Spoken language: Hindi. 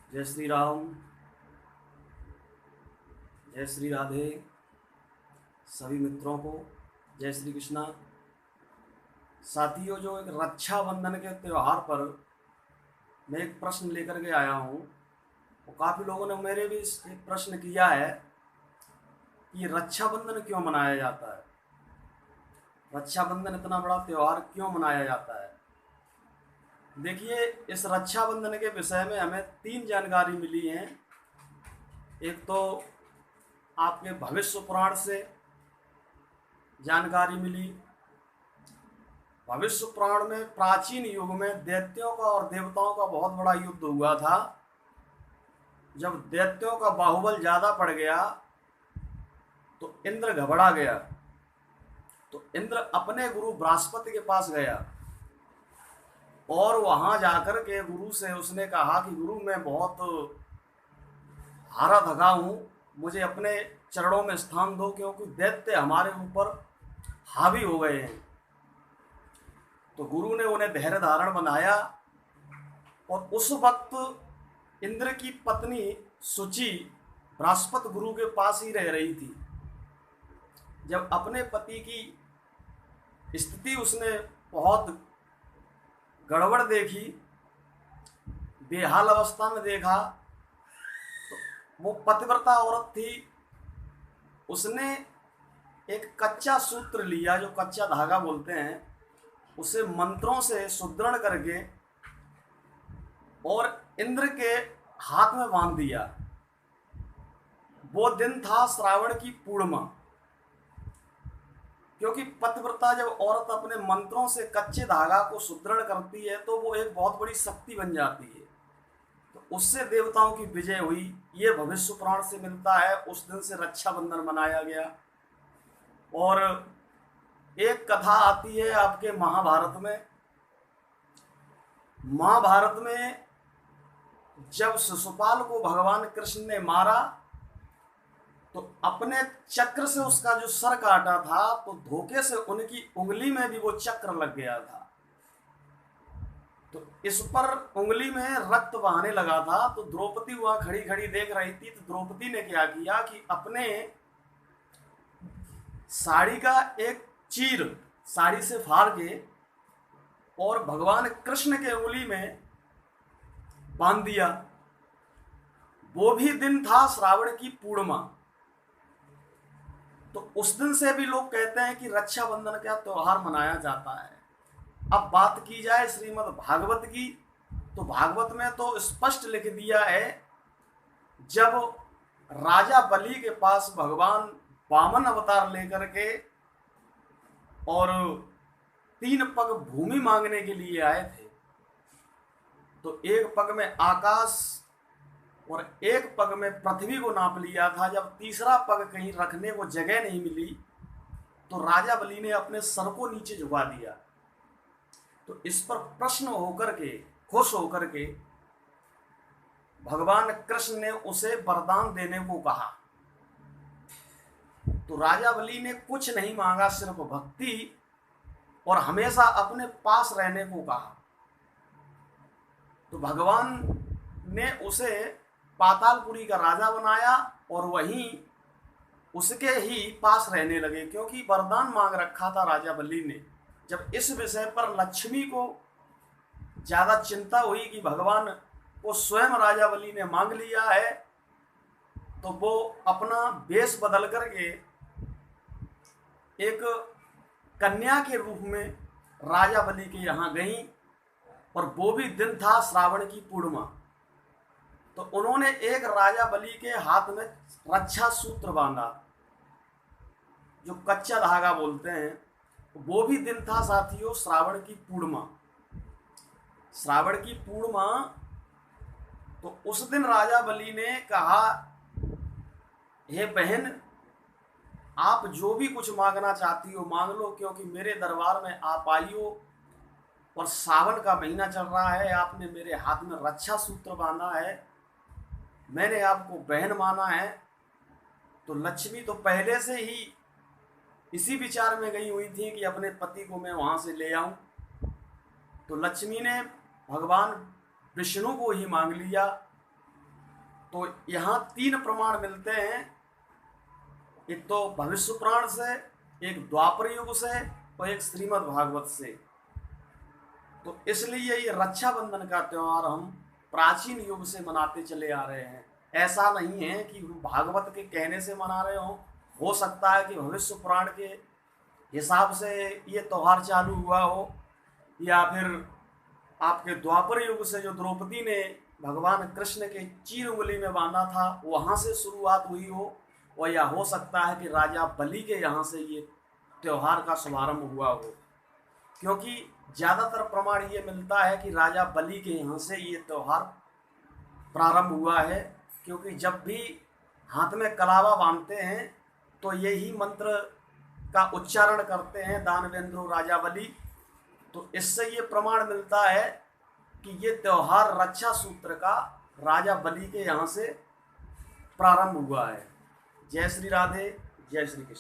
जय श्री राम। जय श्री राधे। सभी मित्रों को जय श्री कृष्णा। साथियों, जो एक रक्षाबंधन के त्यौहार पर मैं एक प्रश्न लेकर के आया हूँ, वो काफ़ी लोगों ने मेरे भी एक प्रश्न किया है कि रक्षाबंधन क्यों मनाया जाता है, रक्षाबंधन इतना बड़ा त्यौहार क्यों मनाया जाता है। देखिए, इस रक्षाबंधन के विषय में हमें तीन जानकारी मिली हैं। एक तो आपके भविष्य पुराण से जानकारी मिली। भविष्य पुराण में प्राचीन युग में दैत्यों का और देवताओं का बहुत बड़ा युद्ध हुआ था। जब दैत्यों का बाहुबल ज्यादा पड़ गया तो इंद्र घबरा गया। तो इंद्र अपने गुरु बृहस्पति के पास गया और वहां जाकर के गुरु से उसने कहा कि गुरु, मैं बहुत हारा थका हूँ, मुझे अपने चरणों में स्थान दो, क्योंकि दैत्य हमारे ऊपर हावी हो गए हैं। तो गुरु ने उन्हें धैर्य धारण बनाया और उस वक्त इंद्र की पत्नी सुचि बृहस्पति गुरु के पास ही रह रही थी। जब अपने पति की स्थिति उसने बहुत गड़बड़ देखी, बेहाल अवस्था में देखा, तो वो पतिव्रता औरत थी। उसने एक कच्चा सूत्र लिया, जो कच्चा धागा बोलते हैं, उसे मंत्रों से सुदृढ़ करके और इंद्र के हाथ में बांध दिया। वो दिन था श्रावण की पूर्णिमा। क्योंकि पतिव्रता जब औरत अपने मंत्रों से कच्चे धागा को सुदृढ़ करती है तो वो एक बहुत बड़ी शक्ति बन जाती है। तो उससे देवताओं की विजय हुई। ये भविष्य पुराण से मिलता है। उस दिन से रक्षाबंधन मनाया गया। और एक कथा आती है आपके महाभारत में। महाभारत में जब शिशुपाल को भगवान कृष्ण ने मारा तो अपने चक्र से उसका जो सर काटा था, तो धोखे से उनकी उंगली में भी वो चक्र लग गया था। तो इस पर उंगली में रक्त बहाने लगा था। तो द्रौपदी वहां खड़ी खड़ी देख रही थी। तो द्रौपदी ने क्या किया कि अपने साड़ी का एक चीर साड़ी से फाड़ के और भगवान कृष्ण के उंगली में बांध दिया। वो भी दिन था श्रावण की पूर्णिमा। तो उस दिन से भी लोग कहते हैं कि रक्षाबंधन का त्योहार मनाया जाता है। अब बात की जाए श्रीमद् भागवत की, तो भागवत में तो स्पष्ट लिख दिया है, जब राजा बलि के पास भगवान वामन अवतार लेकर के और 3 पग भूमि मांगने के लिए आए थे, तो एक पग में आकाश और एक पग में पृथ्वी को नाप लिया था। जब तीसरा पग कहीं रखने को जगह नहीं मिली तो राजा बलि ने अपने सर को नीचे झुका दिया। तो इस पर प्रश्न होकर के, खुश होकर के भगवान कृष्ण ने उसे वरदान देने को कहा। तो राजा बलि ने कुछ नहीं मांगा, सिर्फ भक्ति और हमेशा अपने पास रहने को कहा। तो भगवान ने उसे पातालपुरी का राजा बनाया और वहीं उसके ही पास रहने लगे, क्योंकि वरदान मांग रखा था राजा बलि ने। जब इस विषय पर लक्ष्मी को ज्यादा चिंता हुई कि भगवान को स्वयं राजा बलि ने मांग लिया है, तो वो अपना वेश बदल करके एक कन्या के रूप में राजा बलि के यहाँ गई। और वो भी दिन था श्रावण की पूर्णिमा। तो उन्होंने एक राजा बलि के हाथ में रक्षा सूत्र बांधा, जो कच्चा धागा बोलते हैं। वो भी दिन था साथियों श्रावण की पूर्णिमा। श्रावण की पूर्णिमा, तो उस दिन राजा बलि ने कहा, हे बहन, आप जो भी कुछ मांगना चाहती हो मांग लो, क्योंकि मेरे दरबार में आप आई हो और सावन का महीना चल रहा है, आपने मेरे हाथ में रक्षा सूत्र बांधा है, मैंने आपको बहन माना है। तो लक्ष्मी तो पहले से ही इसी विचार में गई हुई थी कि अपने पति को मैं वहां से ले आऊं। तो लक्ष्मी ने भगवान विष्णु को ही मांग लिया तो यहाँ 3 प्रमाण मिलते हैं, एक तो भविष्य पुराण से, एक द्वापर युग से और एक श्रीमद् भागवत से। तो इसलिए ये रक्षाबंधन का त्यौहार हम प्राचीन युग से मनाते चले आ रहे हैं। ऐसा नहीं है कि भागवत के कहने से मना रहे हो सकता है कि भविष्य पुराण के हिसाब से ये त्यौहार चालू हुआ हो, या फिर आपके द्वापर युग से जो द्रौपदी ने भगवान कृष्ण के चीर उंगली में बांधा था वहाँ से शुरुआत हुई हो, और या हो सकता है कि राजा बलि के यहाँ से ये त्यौहार का शुभारंभ हुआ हो, क्योंकि ज़्यादातर प्रमाण ये मिलता है कि राजा बलि के यहाँ से ये त्यौहार प्रारंभ हुआ है। क्योंकि जब भी हाथ में कलावा बांधते हैं तो यही मंत्र का उच्चारण करते हैं, दानवेंद्रो राजा बलि। तो इससे ये प्रमाण मिलता है कि ये त्यौहार रक्षा सूत्र का राजा बलि के यहाँ से प्रारंभ हुआ है। जय श्री राधे, जय श्री कृष्ण।